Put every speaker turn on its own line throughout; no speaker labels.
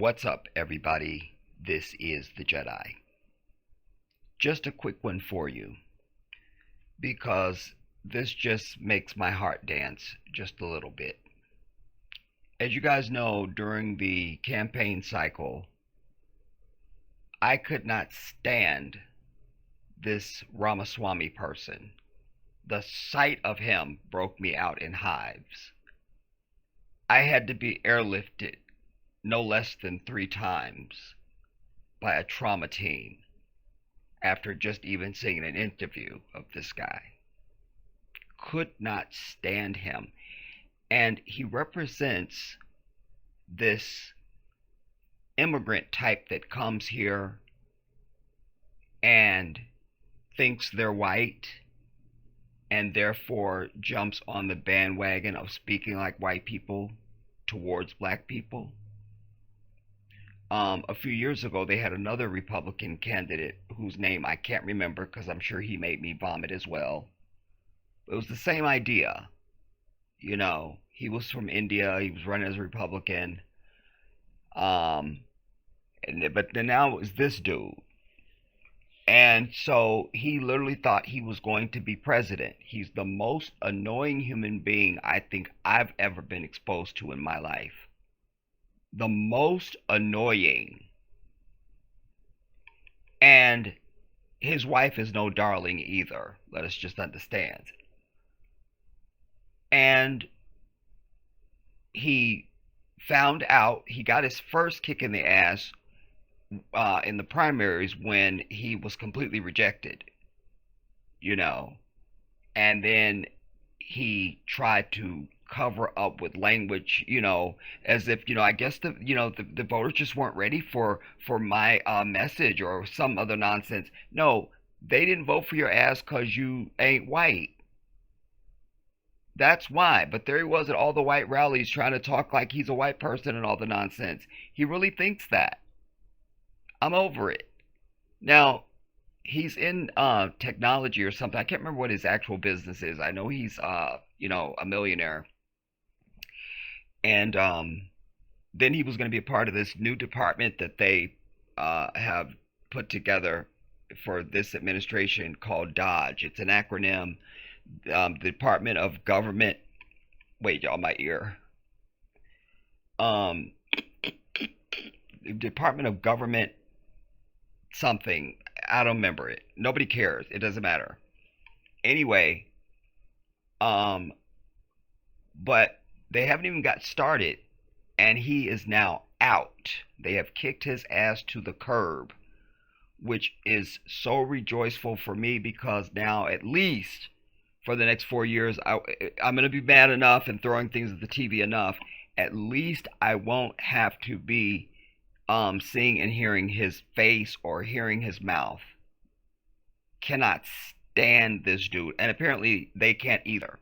What's up, everybody? This is the Jedi. Just a quick one for you, because this just makes my heart dance just a little bit. As you guys know, during the campaign cycle, I could not stand this Ramaswamy person. The sight of him broke me out in hives. I had to be airlifted no less than 3 times by a trauma team after just even seeing an interview of this guy. Could not stand him. And he represents this immigrant type that comes here and thinks they're white and therefore jumps on the bandwagon of speaking like white people towards black people. A few years ago, they had another Republican candidate whose name I can't remember because I'm sure he made me vomit as well. It was the same idea. You know, he was from India. He was running as a Republican. But then now it was this dude. And so he literally thought he was going to be president. He's the most annoying human being I think I've ever been exposed to in my life. The most annoying. And his wife is no darling either. Let us just understand. And he found out, he got his first kick in the ass in the primaries when he was completely rejected, you know. And then he tried to cover up with language, you know, as if, you know, I guess the voters just weren't ready for my message or some other nonsense. No, they didn't vote for your ass because you ain't white. That's why. But there he was at all the white rallies trying to talk like he's a white person and all the nonsense. He really thinks that. I'm over it. Now, he's in technology or something. I can't remember what his actual business is. I know he's you know, a millionaire. And then he was going to be a part of this new department that they have put together for this administration called Dodge. It's an acronym. The Department of Government. Wait, y'all, my ear. The Department of Government something. I don't remember it. Nobody cares. It doesn't matter. Anyway, but they haven't even got started, and he is now out. They have kicked his ass to the curb, which is so rejoiceful for me because now at least for the next 4 years, I'm going to be mad enough and throwing things at the TV enough. At least I won't have to be seeing and hearing his face or hearing his mouth. Cannot stand this dude, and apparently they can't either.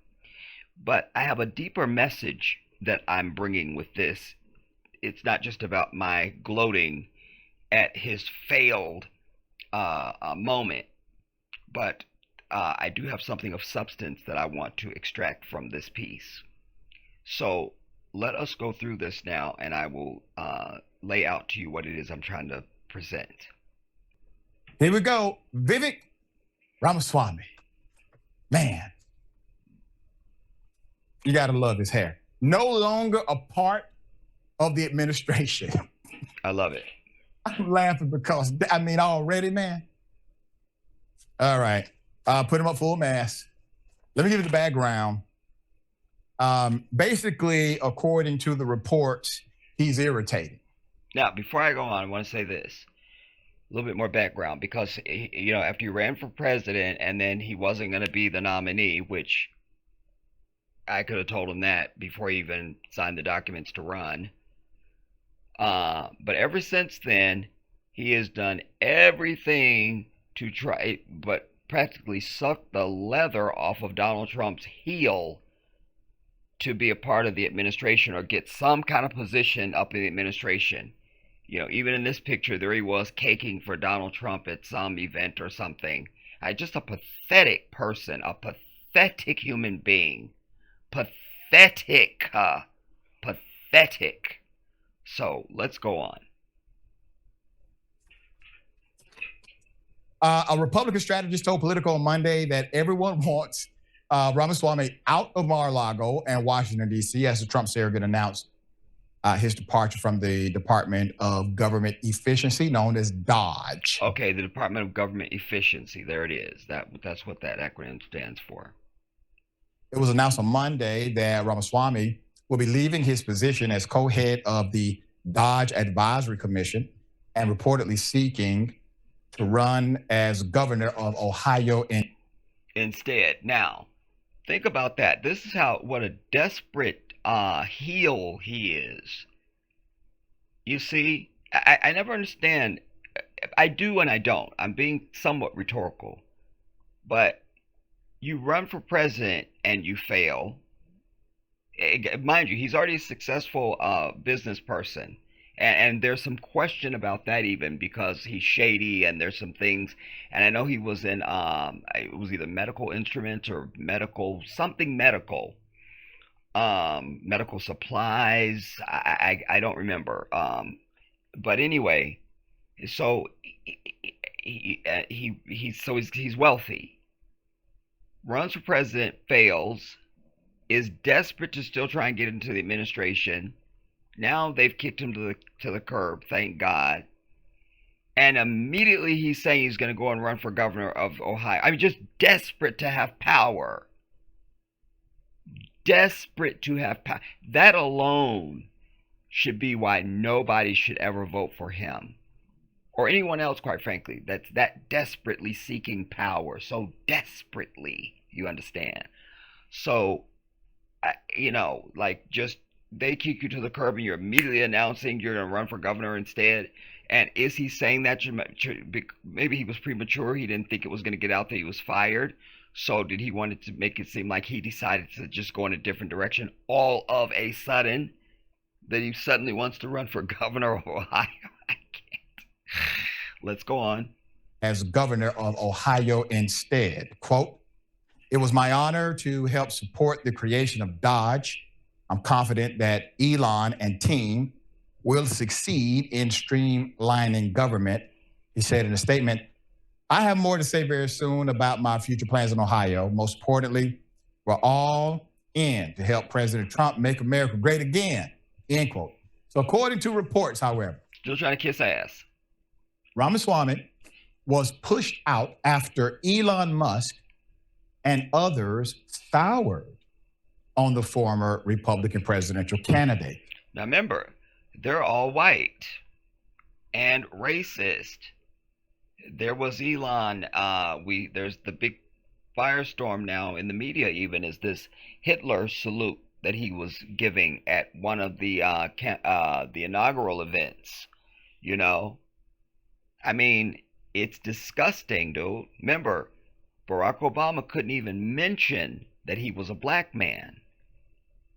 But I have a deeper message that I'm bringing with this. It's not just about my gloating at his failed moment, but I do have something of substance that I want to extract from this piece. So let us go through this now, and I will lay out to you what it is I'm trying to present.
Here we go. Vivek Ramaswamy. Man, you got to love his hair. No longer a part of the administration.
I love it.
I'm laughing because, I mean, already, man. All right. Put him up full mask. Let me give you the background. Basically, according to the reports, he's irritating.
Now, before I go on, I want to say this. A little bit more background, because, you know, after he ran for president and then he wasn't going to be the nominee, which I could have told him that before he even signed the documents to run. But ever since then, he has done everything to try, but practically suck the leather off of Donald Trump's heel to be a part of the administration or get some kind of position up in the administration. You know, even in this picture, there he was caking for Donald Trump at some event or something. Just a pathetic person, a pathetic human being. Pathetic. Pathetic. So, let's go on.
A Republican strategist told Politico on Monday that everyone wants Ramaswamy out of Mar-a-Lago and Washington, D.C., as the Trump surrogate announced his departure from the Department of Government Efficiency, known as DOGE.
Okay, the Department of Government Efficiency. There it is. That's what that acronym stands for.
It was announced on Monday that Ramaswamy will be leaving his position as co-head of the DOGE Advisory Commission and reportedly seeking to run as governor of Ohio
instead. Now, think about that. This is what a desperate heel he is. You see, I never understand. I do and I don't. I'm being somewhat rhetorical. But you run for president and you fail. Mind you, he's already a successful business person. And there's some question about that even because he's shady and there's some things. And I know he was in, it was either medical instruments or medical supplies. I don't remember. But anyway, so he's wealthy. Runs for president, fails, is desperate to still try and get into the administration. Now they've kicked him to the curb, thank God. And immediately he's saying he's going to go and run for governor of Ohio. I mean, just desperate to have power. Desperate to have power. That alone should be why nobody should ever vote for him. Or anyone else, quite frankly, that's that desperately seeking power. So desperately, you understand. So, just they kick you to the curb and you're immediately announcing you're going to run for governor instead. And is he saying that? Maybe he was premature. He didn't think it was going to get out that he was fired. So did he want it to make it seem like he decided to just go in a different direction all of a sudden? That he suddenly wants to run for governor of Ohio? I can't. Let's go on.
As governor of Ohio instead. Quote, "It was my honor to help support the creation of DOGE. I'm confident that Elon and team will succeed in streamlining government," he said in a statement. "I have more to say very soon about my future plans in Ohio. Most importantly, we're all in to help President Trump make America great again," end quote. So according to reports, however,
still trying to kiss ass.
Ramaswamy was pushed out after Elon Musk and others soured on the former Republican presidential candidate.
Now remember, they're all white and racist. There was Elon. There's the big firestorm now in the media. Even is this Hitler salute that he was giving at one of the inaugural events. I mean, it's disgusting, dude. Remember, Barack Obama couldn't even mention that he was a black man,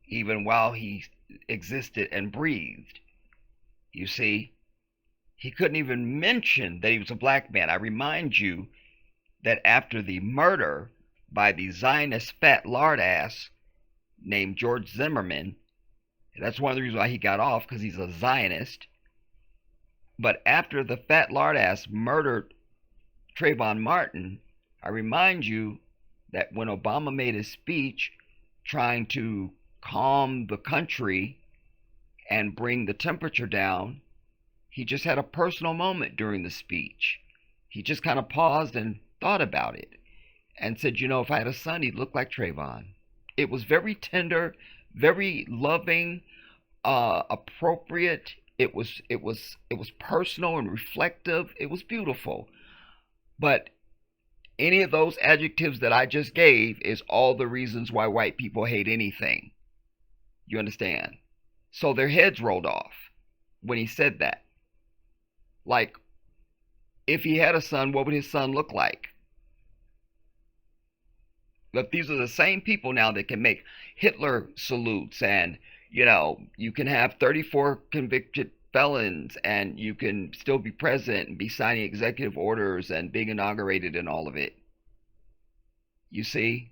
even while he existed and breathed. You see, he couldn't even mention that he was a black man. I remind you that after the murder by the Zionist fat lard ass named George Zimmerman, that's one of the reasons why he got off, because he's a Zionist. But after the fat lard ass murdered Trayvon Martin, I remind you that when Obama made his speech trying to calm the country and bring the temperature down, he just had a personal moment during the speech. He just kind of paused and thought about it and said, if I had a son, he'd look like Trayvon. It was very tender, very loving, appropriate. It was personal and reflective. It was beautiful. But any of those adjectives that I just gave is all the reasons why white people hate anything. You understand? So their heads rolled off when he said that. Like, if he had a son, what would his son look like? But these are the same people now that can make Hitler salutes, and you can have 34 convicted felons and you can still be president and be signing executive orders and being inaugurated and all of it. You see?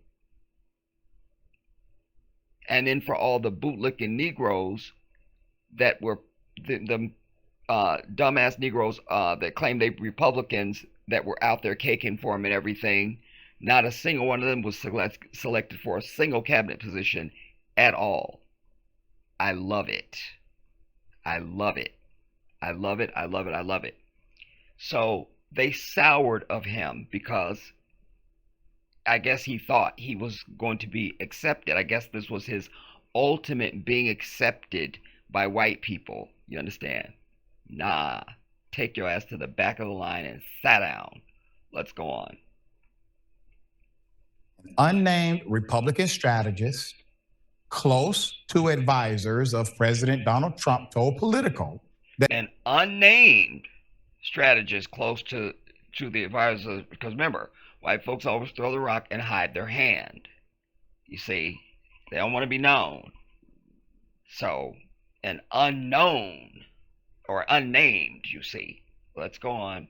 And then for all the bootlicking Negroes that were the dumbass Negroes that claim they Republicans that were out there caking for him and everything. Not a single one of them was selected for a single cabinet position at all. I love it. I love it. I love it. I love it. I love it. So they soured of him because I guess he thought he was going to be accepted. I guess this was his ultimate being accepted by white people. You understand? Nah. Take your ass to the back of the line and sit down. Let's go on.
Unnamed Republican strategist, close to advisors of President Donald Trump, told Politico that
an unnamed strategist close to the advisors, because remember, white folks always throw the rock and hide their hand. You see, they don't want to be known. So, an unknown or unnamed, you see. Let's go on.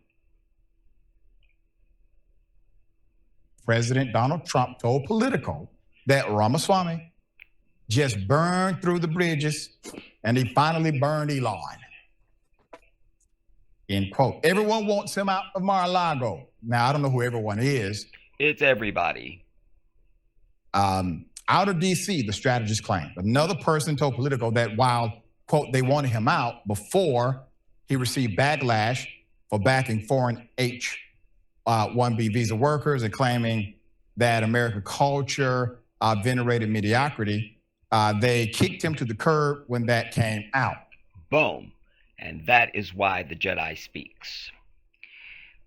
President Donald Trump told Politico that Ramaswamy just burned through the bridges and he finally burned Elon. End quote. Everyone wants him out of Mar-a-Lago. Now, I don't know who everyone is.
It's everybody.
Out of D.C., the strategist claimed. Another person told Politico that while, quote, they wanted him out before he received backlash for backing foreign H-1B visa workers and claiming that American culture venerated mediocrity, they kicked him to the curb when that came out.
Boom. And that is why the Jedi speaks.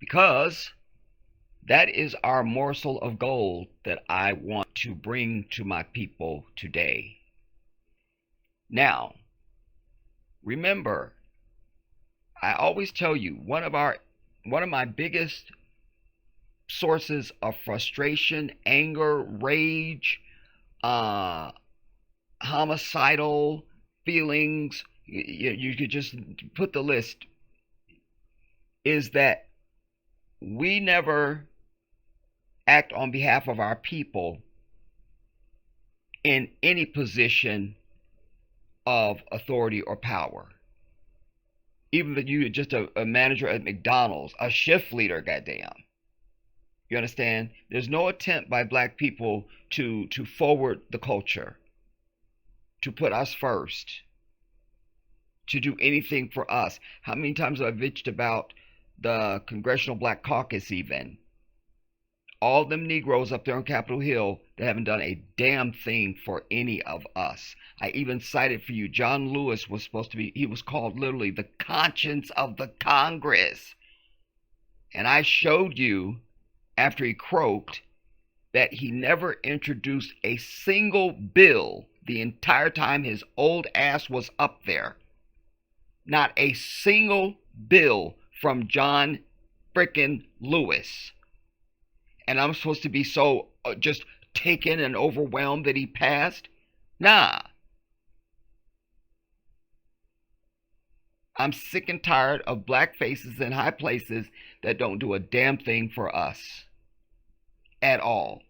Because that is our morsel of gold that I want to bring to my people today. Now, remember, I always tell you, one of my biggest sources of frustration, anger, rage, homicidal feelings, you could just put the list, is that we never act on behalf of our people in any position of authority or power. Even if you're just a manager at McDonald's, a shift leader, goddamn. You understand? There's no attempt by black people to forward the culture, to put us first, to do anything for us. How many times have I bitched about the Congressional Black Caucus even? All them Negroes up there on Capitol Hill that haven't done a damn thing for any of us. I even cited for you, John Lewis was supposed to be, he was called literally the conscience of the Congress. And I showed you, after he croaked, that he never introduced a single bill the entire time his old ass was up there. Not a single bill from John frickin' Lewis. And I'm supposed to be so just taken and overwhelmed that he passed? Nah. I'm sick and tired of black faces in high places that don't do a damn thing for us. At all.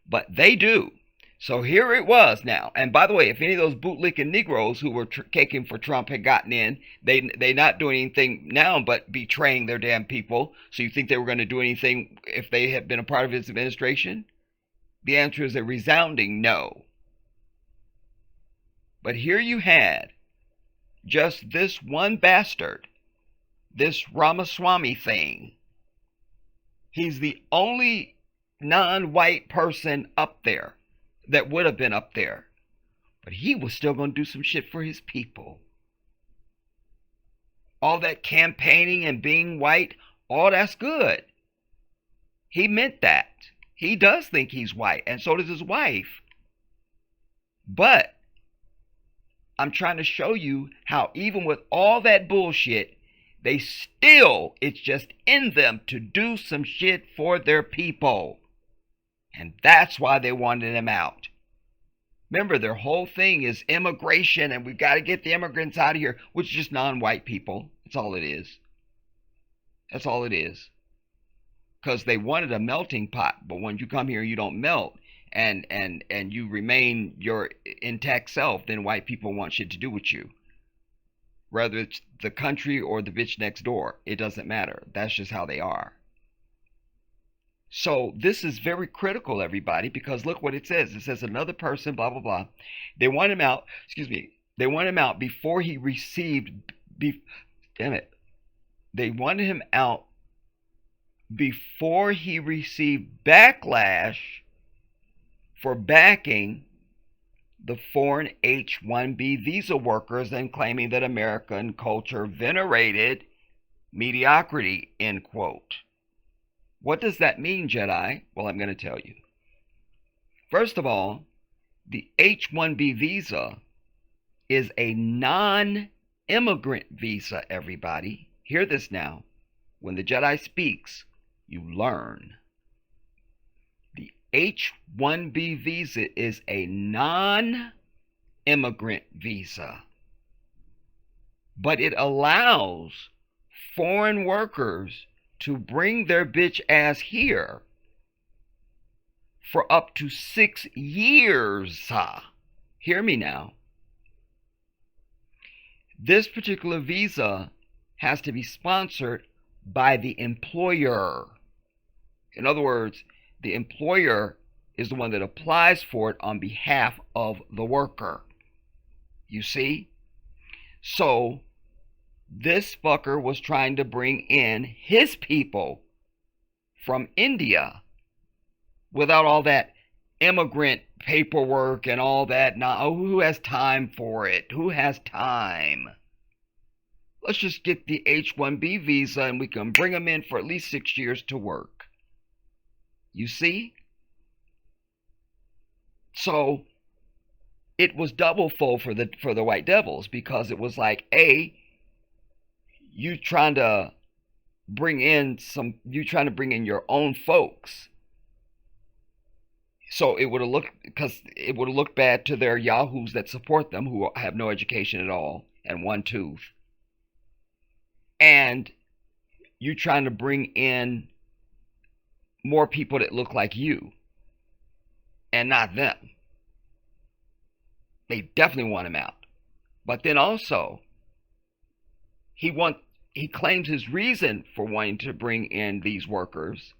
But they do. So here it was now. And by the way, if any of those bootlicking Negroes who were caking for Trump had gotten in, they not doing anything now but betraying their damn people. So you think they were going to do anything if they had been a part of his administration? The answer is a resounding no. But here you had just this one bastard, this Ramaswamy thing. He's the only non-white person up there that would have been up there. But he was still going to do some shit for his people. All that campaigning and being white, all that's good. He meant that. He does think he's white, and so does his wife. But I'm trying to show you how even with all that bullshit, they still, it's just in them to do some shit for their people. And that's why they wanted him out. Remember, their whole thing is immigration, and we've got to get the immigrants out of here, which is just non-white people. That's all it is. That's all it is. Because they wanted a melting pot, but when you come here, you don't melt, and you remain your intact self, then white people want shit to do with you. whether it's the country or the bitch next door. It doesn't matter. That's just how they are. So this is very critical, everybody, because look what it says. It says another person, blah, blah, blah. They want him out, excuse me, they want him out before he received, damn it. They wanted him out before he received backlash for backing the foreign H-1B visa workers and claiming that American culture venerated mediocrity, end quote. What does that mean, Jedi? Well, I'm going to tell you. First of all, the H-1B visa is a non-immigrant visa, everybody. Hear this now. When the Jedi speaks, you learn. The H-1B visa is a non-immigrant visa, but it allows foreign workers to bring their bitch ass here for up to 6 years. Hear me now. This particular visa has to be sponsored by the employer. In other words, the employer is the one that applies for it on behalf of the worker. You see? So this fucker was trying to bring in his people from India without all that immigrant paperwork and all that. Now, who has time for it? Who has time? Let's just get the H-1B visa and we can bring them in for at least 6 years to work. You see? So it was double full for the White Devils, because it was like, A, you trying to bring in your own folks. So it would have looked bad to their yahoos that support them, who have no education at all and one tooth. And you trying to bring in more people that look like you and not them. They definitely want him out. But then also, he claims his reason for wanting to bring in these workers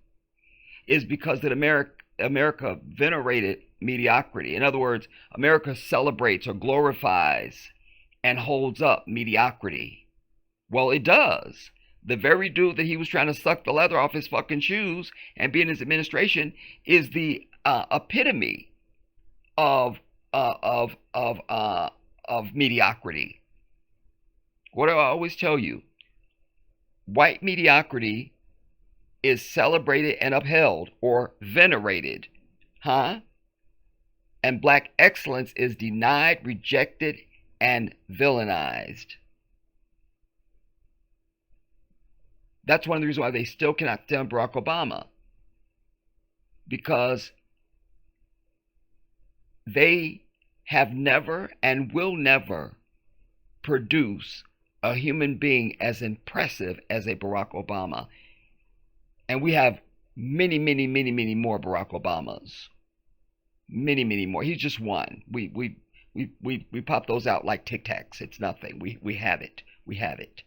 is because that America venerated mediocrity. In other words, America celebrates or glorifies and holds up mediocrity. Well, it does. The very dude that he was trying to suck the leather off his fucking shoes and be in his administration is the epitome of mediocrity. What do I always tell you? White mediocrity is celebrated and upheld or venerated, and black excellence is denied, rejected, and villainized. That's one of the reasons why they still cannot stand Barack Obama, because they have never and will never produce a human being as impressive as a Barack Obama. And we have many, many, many, many more Barack Obamas. Many, many more. He's just one. We pop those out like Tic Tacs. It's nothing. We have it. We have it.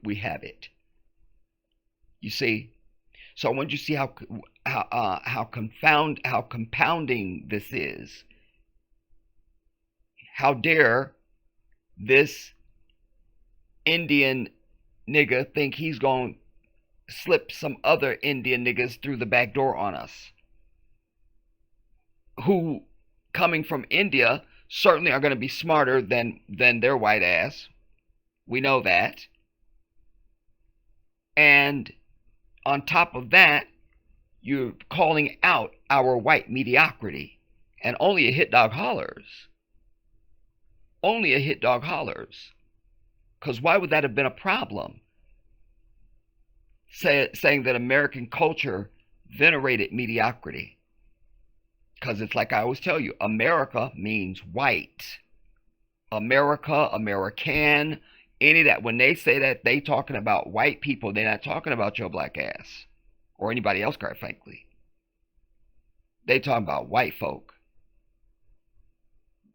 We have it. You see? So I want you to see how compounding this is. How dare this Indian nigga think he's going to slip some other Indian niggas through the back door on us, who, coming from India, certainly are going to be smarter than their white ass. We know that. And on top of that, you're calling out our white mediocrity. And only a hit dog hollers. Only a hit dog hollers. Because why would that have been a problem? Saying that American culture venerated mediocrity. Because it's like I always tell you, America means white. America, American, any of that. When they say that, they talking about white people. They're not talking about your black ass. Or anybody else, quite frankly. They talking about white folk.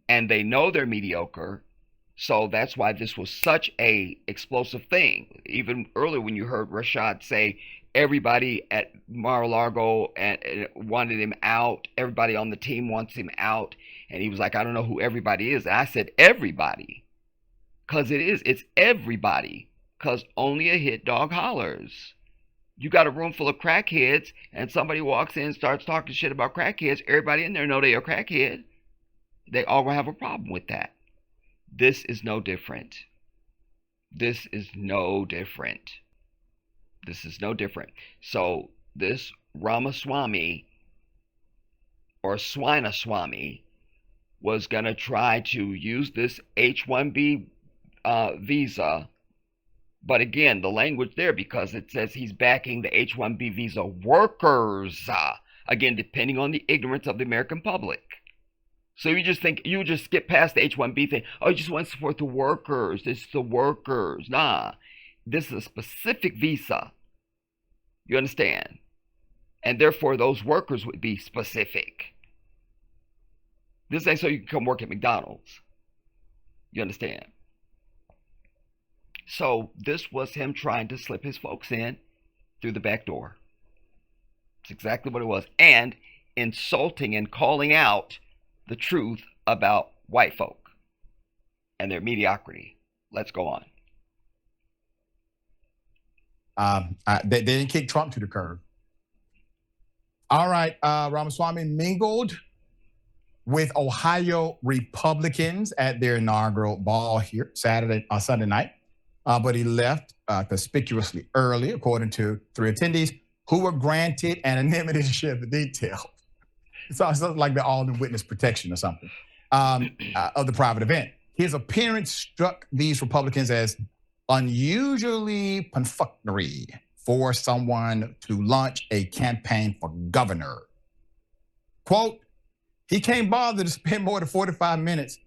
And they know they're mediocre So that's why this was such a explosive thing. Even earlier when you heard Rashad say everybody at Mar-a-Lago and wanted him out, everybody on the team wants him out, and he was like, I don't know who everybody is. And I said everybody, because it's everybody, because only a hit dog hollers. You got a room full of crackheads, and somebody walks in and starts talking shit about crackheads. Everybody in there know they are crackhead. They all gonna have a problem with that. This is no different. This is no different. This is no different. So this Ramaswamy or Swinaswamy was going to try to use this H-1B visa. But again, the language there, because it says he's backing the H-1B visa workers. Again, depending on the ignorance of the American public. So you just skip past the H-1B thing. Oh, you just want to support the workers. This is the workers. Nah, this is a specific visa. You understand? And therefore, those workers would be specific. This ain't so you can come work at McDonald's. You understand? So this was him trying to slip his folks in through the back door. It's exactly what it was. And insulting and calling out the truth about white folk and their mediocrity. Let's go on.
They didn't kick Trump to the curb. All right, Ramaswamy mingled with Ohio Republicans at their inaugural ball here Sunday night, but he left conspicuously early, according to 3 attendees who were granted anonymity to share the details. It's something like the all in witness protection or something of the private event. His appearance struck these Republicans as unusually perfunctory for someone to launch a campaign for governor. Quote, he can't bother to spend more than 45 minutes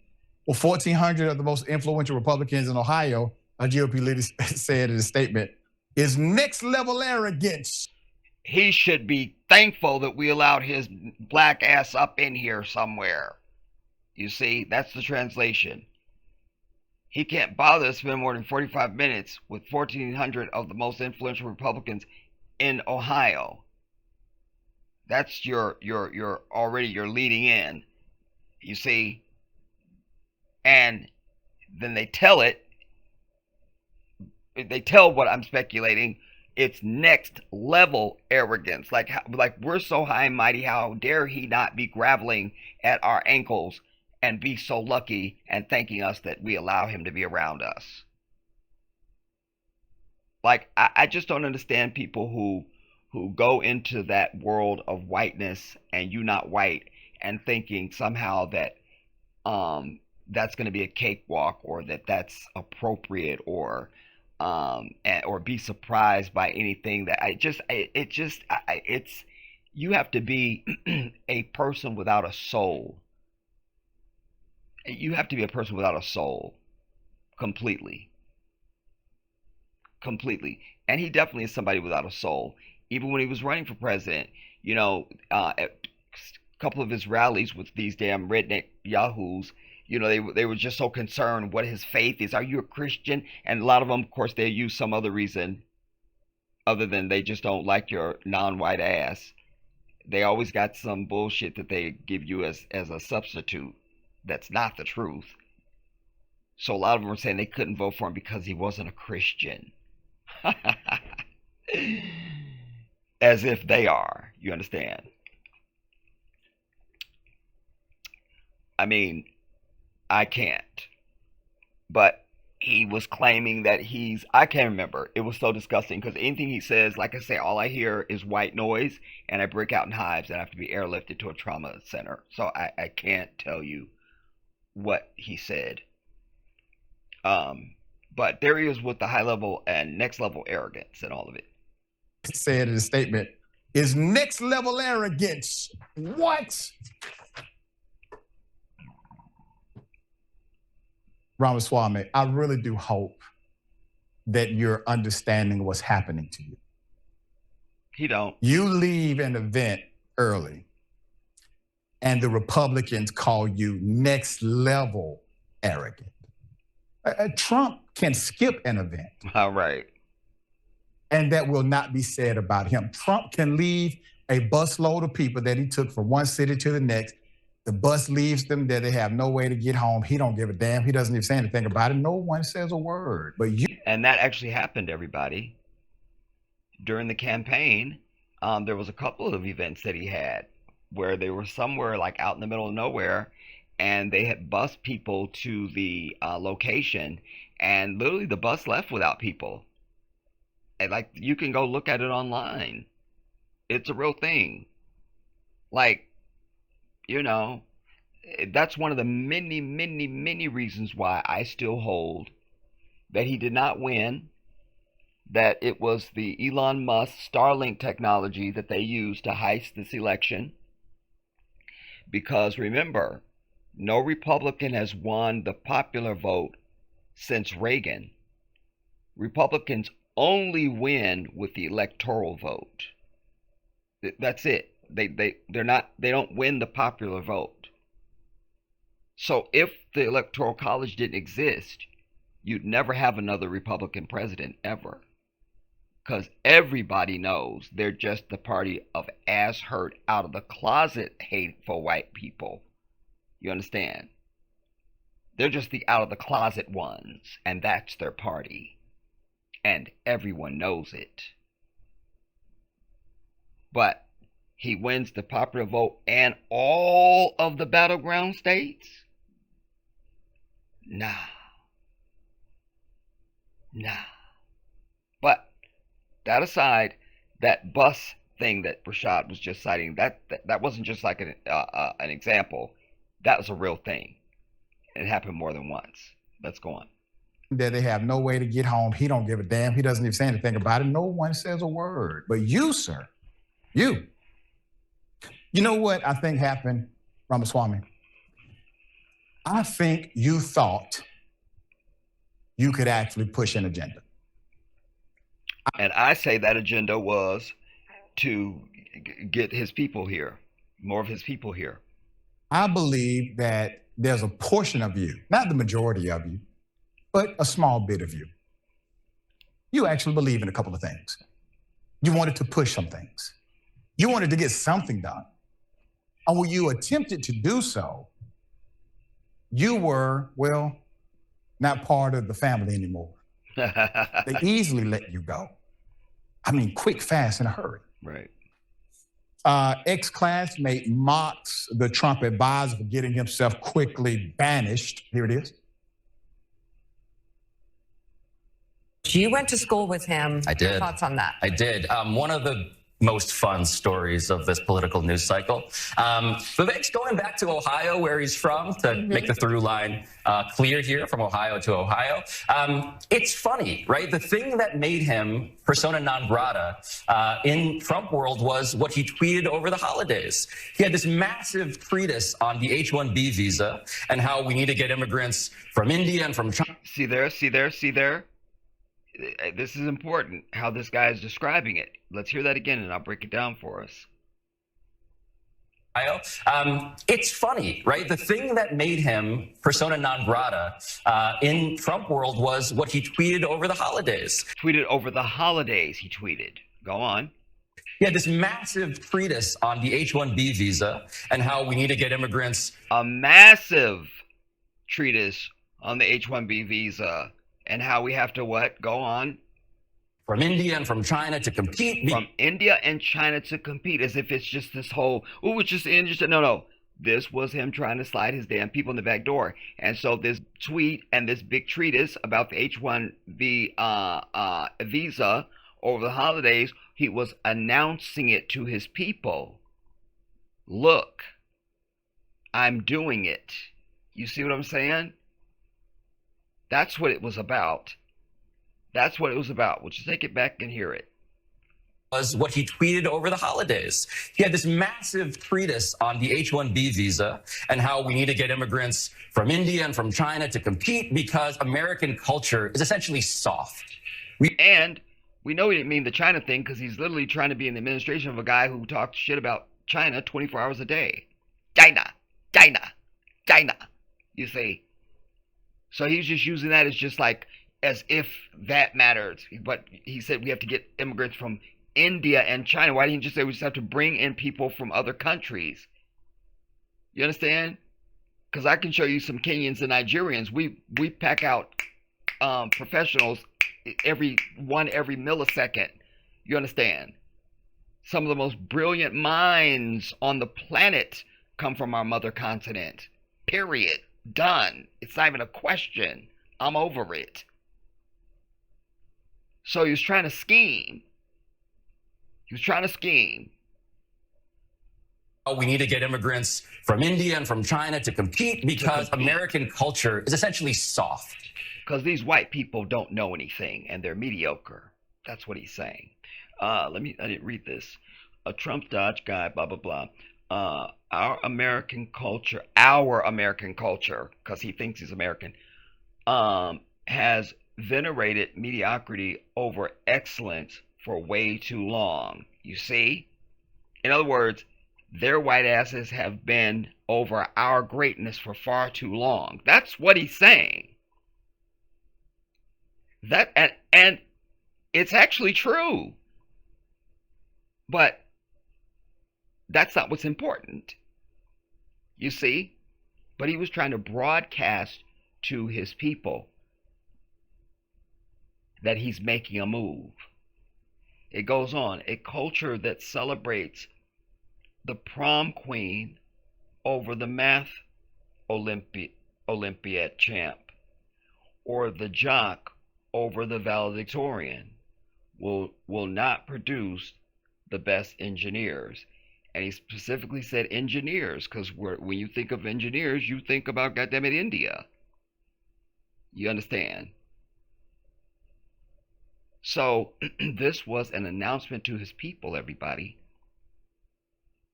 with 1,400 of the most influential Republicans in Ohio, a GOP leader said in a statement, is next level arrogance.
He should be thankful that we allowed his black ass up in here somewhere. You see, that's the translation. He can't bother to spend more than 45 minutes with 1,400 of the most influential Republicans in Ohio. That's your leading in, you see. And then they tell what I'm speculating. It's next level arrogance. Like we're so high and mighty, how dare he not be groveling at our ankles and be so lucky and thanking us that we allow him to be around us. Like, I just don't understand people who go into that world of whiteness and you not white and thinking somehow that that's going to be a cakewalk, or that's appropriate, or be surprised by anything. That it's you have to be a person without a soul. You have to be a person without a soul, completely. And he definitely is somebody without a soul. Even when he was running for president, at a couple of his rallies with these damn redneck yahoos, they were just so concerned what his faith is. Are you a Christian? And a lot of them, of course, they use some other reason other than they just don't like your non-white ass. They always got some bullshit that they give you as a substitute. That's not the truth. So a lot of them were saying they couldn't vote for him because he wasn't a Christian. As if they are. You understand? I mean, I can't. But he was claiming that I can't remember. It was so disgusting because anything he says, like I say, all I hear is white noise and I break out in hives and I have to be airlifted to a trauma center. So I can't tell you what he said. But there he is with the high level and next level arrogance and all of it.
Said in a statement, is next level arrogance. What? Ramaswamy, I really do hope that you're understanding what's happening to you.
He don't.
You leave an event early and the Republicans call you next level arrogant. Trump can skip an event.
All right.
And that will not be said about him. Trump can leave a busload of people that he took from one city to the next. The bus leaves them there. They have no way to get home. He don't give a damn. He doesn't even say anything about it. No one says a word. But you.
And that actually happened, everybody. During the campaign, there was a couple of events that he had where they were somewhere like out in the middle of nowhere, and they had bused people to the location, and literally the bus left without people. And like, you can go look at it online. It's a real thing. Like, you know, that's one of the many, many, many reasons why I still hold that he did not win, that it was the Elon Musk Starlink technology that they used to heist this election. Because remember, no Republican has won the popular vote since Reagan. Republicans only win with the electoral vote. That's it. They don't win the popular vote. So if the Electoral College didn't exist, you'd never have another Republican president ever. Because everybody knows they're just the party of ass hurt out of the closet hateful white people. You understand? They're just the out of the closet ones, and that's their party. And everyone knows it. But he wins the popular vote and all of the battleground states? Nah. But that aside, that bus thing that Rashad was just citing, that wasn't just like an example. That was a real thing. It happened more than once. Let's go on.
That they have no way to get home. He don't give a damn. He doesn't even say anything about it. No one says a word. But you, sir, you know what I think happened, Ramaswamy? I think you thought you could actually push an agenda.
And I say that agenda was to get his people here, more of his people here.
I believe that there's a portion of you, not the majority of you, but a small bit of you. You actually believe in a couple of things. You wanted to push some things. You wanted to get something done. And when you attempted to do so, you were, well, not part of the family anymore. They easily let you go. I mean, quick, fast, in a hurry.
Right.
Ex-classmate mocks the Trump advisor for getting himself quickly banished. Here it is.
You went to school with him.
I did.
Your thoughts on that?
I did. One of the most fun stories of this political news cycle. Vivek's going back to Ohio, where he's from, to make the through line clear here, from Ohio to Ohio. It's funny, right? The thing that made him persona non grata in Trump world was what he tweeted over the holidays. He had this massive treatise on the H-1B visa and how we need to get immigrants from India and from China.
See there? This is important, how this guy is describing it. Let's hear that again, and I'll break it down for us.
It's funny, right? The thing that made him persona non grata in Trump world was what he tweeted over the holidays.
Tweeted over the holidays, he tweeted. Go on.
He had this massive treatise on the H-1B visa and how we need to get immigrants.
A massive treatise on the H-1B visa and how we have to what? Go on.
From India and from China to compete.
From India and China to compete, as if it's just this whole, it's just interesting. No. This was him trying to slide his damn people in the back door. And so this tweet and this big treatise about the H-1B visa over the holidays, he was announcing it to his people. Look, I'm doing it. You see what I'm saying? That's what it was about. That's what it was about. We'll just take it back and hear it.
Was what he tweeted over the holidays. He had this massive treatise on the H-1B visa and how we need to get immigrants from India and from China to compete because American culture is essentially soft.
And we know he didn't mean the China thing because he's literally trying to be in the administration of a guy who talks shit about China 24 hours a day. China. You see. So he's just using that as just like as if that matters. But he said we have to get immigrants from India and China. Why didn't he just say we just have to bring in people from other countries? You understand? Because I can show you some Kenyans and Nigerians. We pack out professionals every millisecond. You understand? Some of the most brilliant minds on the planet come from our mother continent. Period. Done. It's not even a question. I'm over it. So he was trying to scheme.
Oh, we need to get immigrants from India and from China to compete because American culture is essentially soft.
Because these white people don't know anything and they're mediocre. That's what he's saying. I didn't read this. A Trump Dodge guy, blah, blah, blah. Our American culture, because he thinks he's American, has venerated mediocrity over excellence for way too long. You see? In other words, their white asses have been over our greatness for far too long. That's what he's saying. That and it's actually true. But that's not what's important. You see? But he was trying to broadcast to his people that he's making a move. It goes on. A culture that celebrates the prom queen over the math Olympiad champ, or the jock over the valedictorian, will not produce the best engineers. And he specifically said engineers, because when you think of engineers, you think about, goddammit, India. You understand? So this was an announcement to his people, everybody.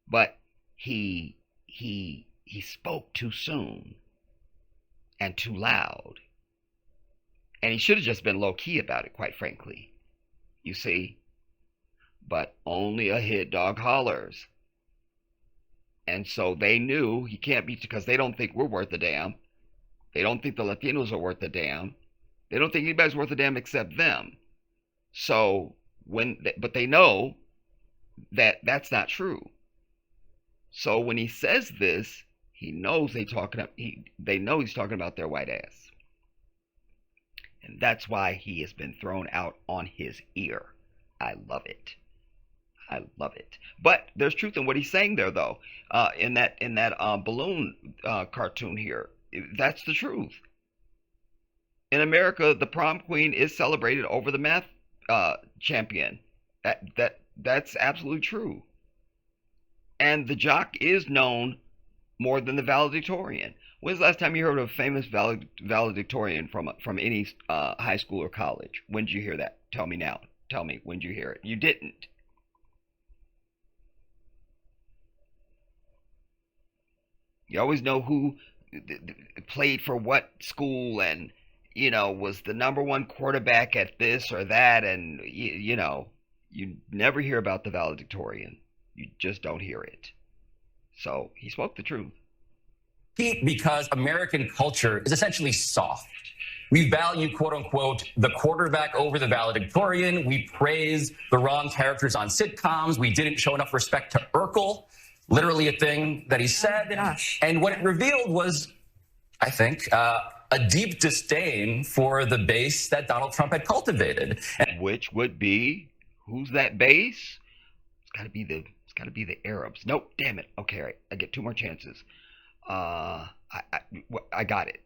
But he spoke too soon and too loud. And he should have just been low-key about it, quite frankly. You see? But only a hit dog hollers. And so they knew he can't be, because they don't think we're worth a damn. They don't think the Latinos are worth a damn. They don't think anybody's worth a damn except them. So but they know that that's not true. So when he says this, he knows they know he's talking about their white ass. And that's why he has been thrown out on his ear. I love it. But there's truth in what he's saying there, though. In that balloon cartoon here, that's the truth. In America, the prom queen is celebrated over the math champion. That's absolutely true. And the jock is known more than the valedictorian. When's the last time you heard of a famous valedictorian from any high school or college? When did you hear that? Tell me now. Tell me, when did you hear it? You didn't. You always know who played for what school and, was the number one quarterback at this or that. And, you never hear about the valedictorian. You just don't hear it. So he spoke the truth.
Because American culture is essentially soft. We value, quote unquote, the quarterback over the valedictorian. We praise the wrong characters on sitcoms. We didn't show enough respect to Urkel, literally a thing that he said.
Oh, gosh.
And what it revealed was, I think, a deep disdain for the base that Donald Trump had cultivated.
Which would be, who's that base? It's got to be the Arabs. Nope, damn it. Okay, all right. I get two more chances. I got it.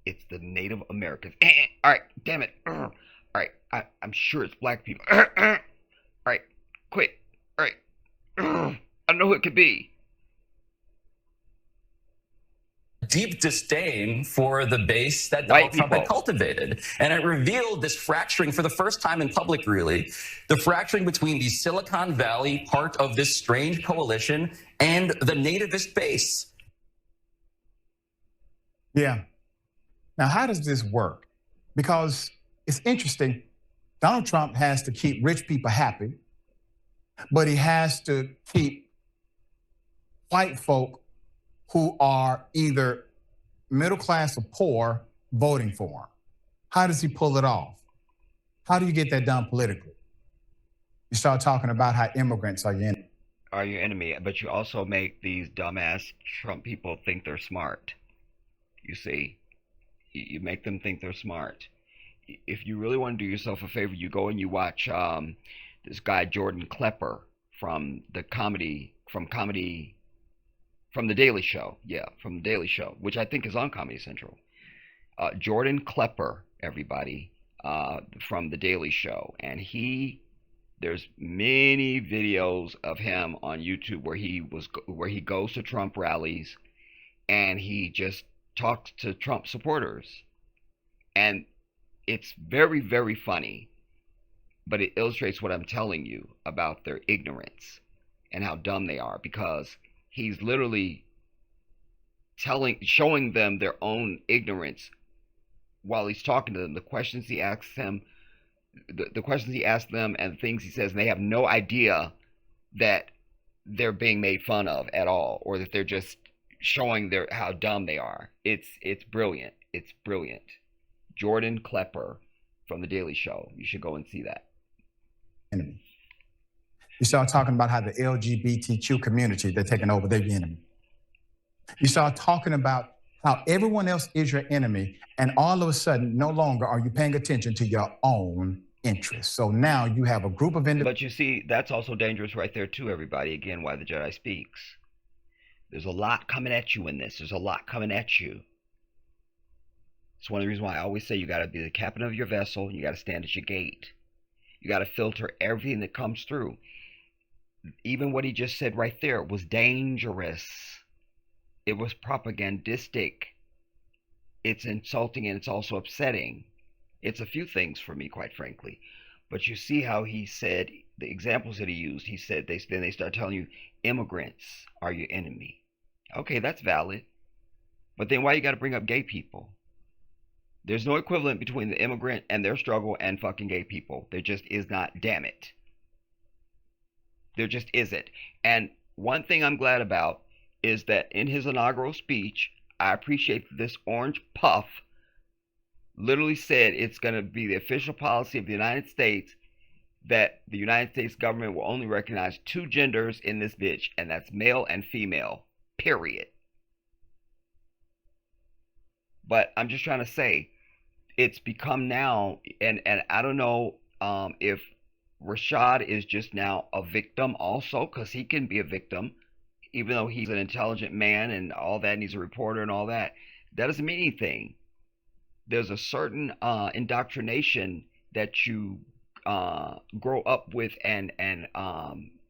It's the Native Americans. All right, damn it. All right, I'm sure it's black people. All right, quick. All right. I don't know who it could be.
Deep disdain for the base that Donald Trump had cultivated. And it revealed this fracturing for the first time in public, really, the fracturing between the Silicon Valley part of this strange coalition and the nativist base.
Yeah. Now, how does this work? Because it's interesting. Donald Trump has to keep rich people happy, but he has to keep white folk who are either middle class or poor voting for him. How does he pull it off? How do you get that done politically? You start talking about how immigrants are
your enemy, but you also make these dumbass Trump people think they're smart. You see, you make them think they're smart. If you really want to do yourself a favor, you go and you watch this guy Jordan Klepper from the Daily Show. Yeah, from the Daily Show, which I think is on Comedy Central. Jordan Klepper, everybody, from the Daily Show, and there's many videos of him on YouTube where he goes to Trump rallies and he just talks to Trump supporters, and it's very, very funny, but it illustrates what I'm telling you about their ignorance and how dumb they are, because he's literally showing them their own ignorance while he's talking to them. The questions he asks them, the questions he asks them, and the things he says, and they have no idea that they're being made fun of at all, or that they're just showing how dumb they are. It's brilliant. It's brilliant. Jordan Klepper from the Daily Show. You should go and see that.
Enemy. You start talking about how the LGBTQ community, they're taking over, they're the enemy. You start talking about how everyone else is your enemy, and all of a sudden, no longer are you paying attention to your own interests. So now you have a group of individuals.
But you see, that's also dangerous right there too, everybody. Again, why the Jedi speaks. There's a lot coming at you in this. There's a lot coming at you. It's one of the reasons why I always say you got to be the captain of your vessel. You got to stand at your gate. You got to filter everything that comes through. Even what he just said right there was dangerous. It was propagandistic. It's insulting, and it's also upsetting. It's a few things for me, quite frankly. But you see how he said, the examples that he used, he said, then they start telling you, immigrants are your enemy. Okay, that's valid. But then why you got to bring up gay people? There's no equivalent between the immigrant and their struggle and fucking gay people. There just is not, damn it. There just isn't. And one thing I'm glad about is that in his inaugural speech, I appreciate that this orange puff literally said it's going to be the official policy of the United States that the United States government will only recognize two genders in this bitch, and that's male and female, period. But I'm just trying to say, it's become now, and I don't know if Rashad is just now a victim also, because he can be a victim, even though he's an intelligent man and all that, and he's a reporter and all that. That doesn't mean anything. There's a certain indoctrination that you grow up with and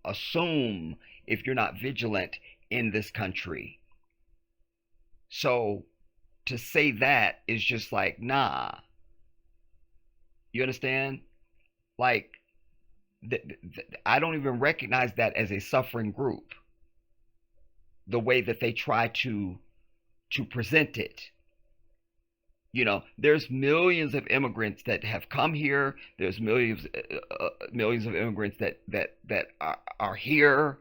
assume if you're not vigilant in this country. So to say that is just like, nah. You understand? Like, I don't even recognize that as a suffering group, the way that they try to present it. You know, there's millions of immigrants that have come here. There's millions of immigrants that are here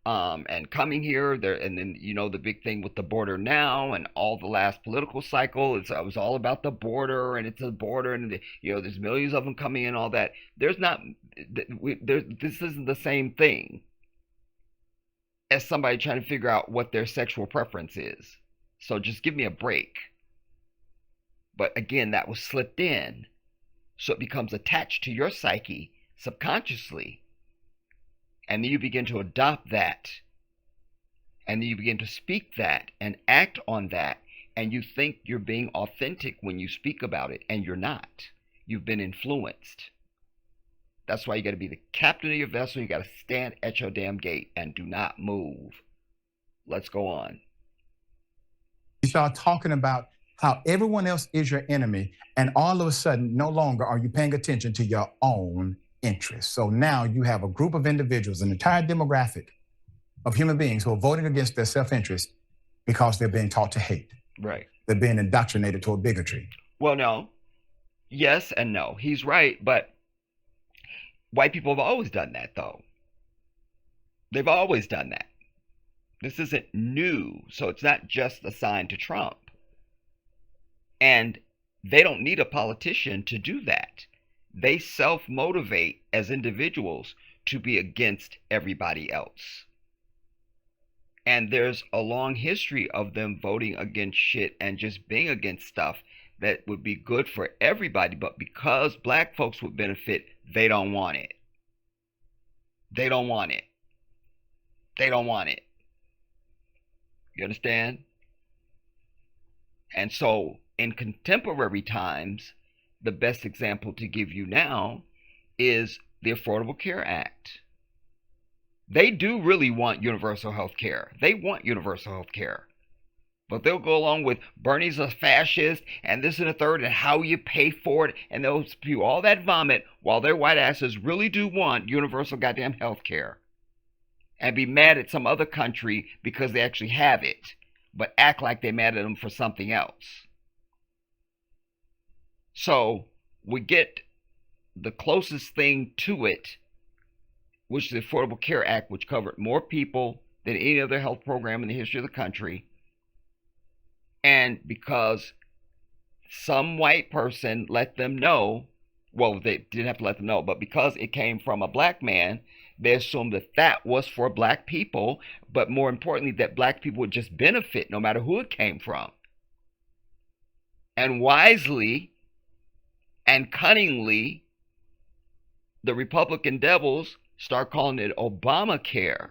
and coming here. And then, you know, the big thing with the border now and all the last political cycle, it was all about the border, and it's a border, and you know, there's millions of them coming in, all that. This isn't the same thing as somebody trying to figure out what their sexual preference is. So just give me a break. But again, that was slipped in. So it becomes attached to your psyche subconsciously. And then you begin to adopt that. And then you begin to speak that and act on that. And you think you're being authentic when you speak about it. And you're not. You've been influenced. That's why you got to be the captain of your vessel. You got to stand at your damn gate and do not move. Let's go on.
You start talking about how everyone else is your enemy, and all of a sudden, no longer are you paying attention to your own interests. So now you have a group of individuals, an entire demographic of human beings who are voting against their self-interest because they're being taught to hate.
Right.
They're being indoctrinated toward bigotry.
Well, no. Yes and no. He's right, but white people have always done that, though. They've always done that. This isn't new, so it's not just assigned to Trump. And They don't need a politician to do that. They self-motivate as individuals to be against everybody else. And there's a long history of them voting against shit and just being against stuff that would be good for everybody, but because black folks would benefit, they don't want it. They don't want it. They don't want it. You understand? And so in contemporary times, the best example to give you now is the Affordable Care Act. They do really want universal health care. They want universal health care. But they'll go along with Bernie's a fascist and this and a third and how you pay for it. And they'll spew all that vomit while their white asses really do want universal goddamn health care. And be mad at some other country because they actually have it. But act like they're mad at them for something else. So we get the closest thing to it, which is the Affordable Care Act, which covered more people than any other health program in the history of the country. And because some white person let them know, well, they didn't have to let them know, but because it came from a black man, they assumed that that was for black people, but more importantly, that black people would just benefit no matter who it came from. And wisely and cunningly, the Republican devils start calling it Obamacare.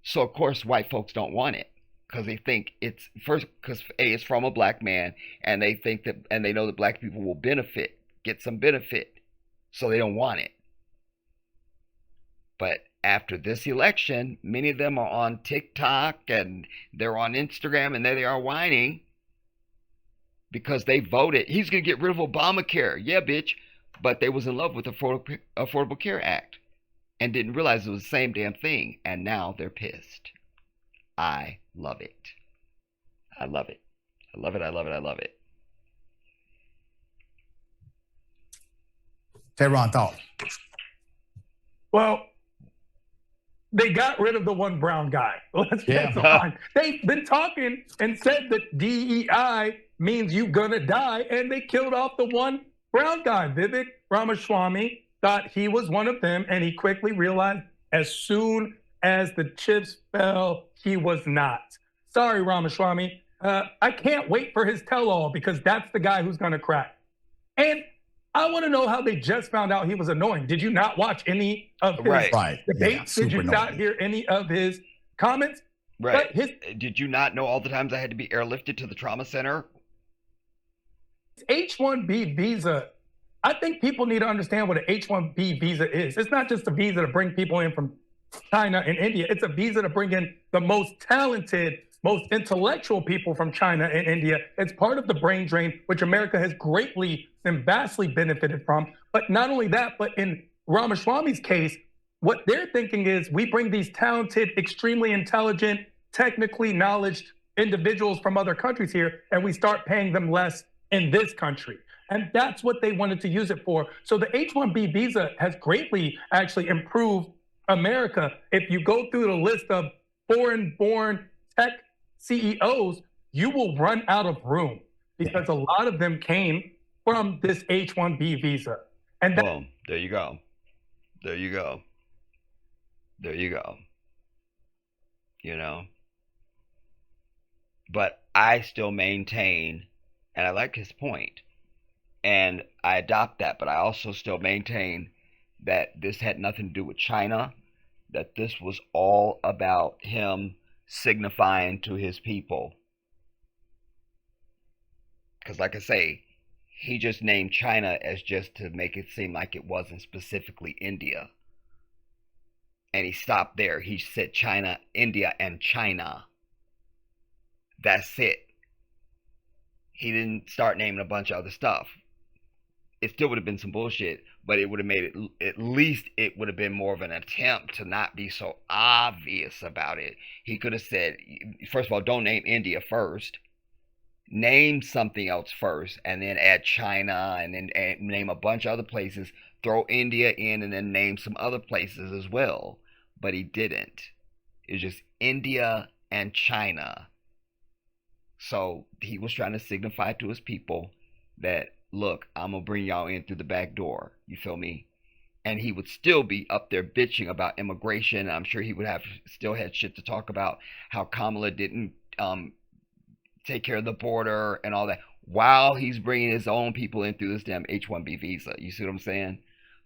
So, of course, white folks don't want it because they think it's first, because A, it's from a black man, and they think that, and they know that black people will benefit, get some benefit, so they don't want it. But after this election, many of them are on TikTok and they're on Instagram, and there they are whining because they voted. He's going to get rid of Obamacare. Yeah, bitch. But they was in love with the Affordable Care Act and didn't realize it was the same damn thing. And now they're pissed. I love it. I love it. I love it. I love it. I love it.
Tehran, thought.
Well, they got rid of the one brown guy. Let's get on. They've been talking and said that DEI means you gonna die, and they killed off the one brown guy. Vivek Ramaswamy thought he was one of them, and he quickly realized as soon as the chips fell, he was not. Sorry, Ramaswamy. I can't wait for his tell-all because that's the guy who's gonna crack. And I want to know how they just found out he was annoying. Did you not watch any of his debates? Did you not hear any of his comments?
Right. Did you not know all the times I had to be airlifted to the trauma center?
H-1B visa, I think people need to understand what an H-1B visa is. It's not just a visa to bring people in from China and India. It's a visa to bring in the most talented, most intellectual people from China and India. It's part of the brain drain, which America has greatly and vastly benefited from. But not only that, but in Ramaswamy's case, what they're thinking is we bring these talented, extremely intelligent, technically knowledgeable individuals from other countries here, and we start paying them less in this country. And that's what they wanted to use it for. So the H-1B visa has greatly actually improved America. If you go through the list of foreign-born tech CEOs, you will run out of room because a lot of them came from this H-1B visa. And
boom, there you go. There you go. There you go. You know? But I still maintain, and I like his point, and I adopt that, but I also still maintain that this had nothing to do with China, that this was all about him signifying to his people. Because like I say, he just named China as just to make it seem like it wasn't specifically India. And he stopped there. He said China, India, and China. That's it. He didn't start naming a bunch of other stuff. It still would have been some bullshit, but it would have made it, at least it would have been more of an attempt to not be so obvious about it. He could have said, first of all, don't name India first. Name something else first, and then add China, and then name a bunch of other places. Throw India in, and then name some other places as well. But he didn't. It was just India and China. So he was trying to signify to his people, that, look, I'm gonna bring y'all in through the back door. You feel me? And he would still be up there bitching about immigration. I'm sure he would have still had shit to talk about, how Kamala didn't take care of the border and all that, while he's bringing his own people in through this damn H-1B visa. You see what I'm saying?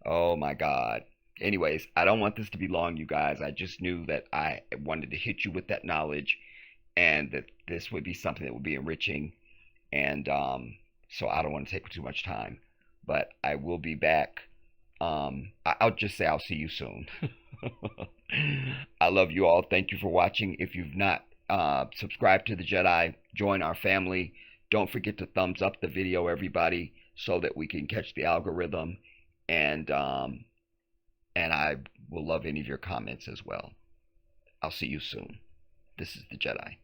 Oh my God. Anyways, I don't want this to be long, you guys. I just knew that I wanted to hit you with that knowledge, and that this would be something that would be enriching. And so I don't want to take too much time, but I will be back. I'll just say I'll see you soon. I love you all. Thank you for watching. If you've not subscribed to the Jedi, join our family. Don't forget to thumbs up the video, everybody, so that we can catch the algorithm. And I will love any of your comments as well. I'll see you soon. This is the Jedi.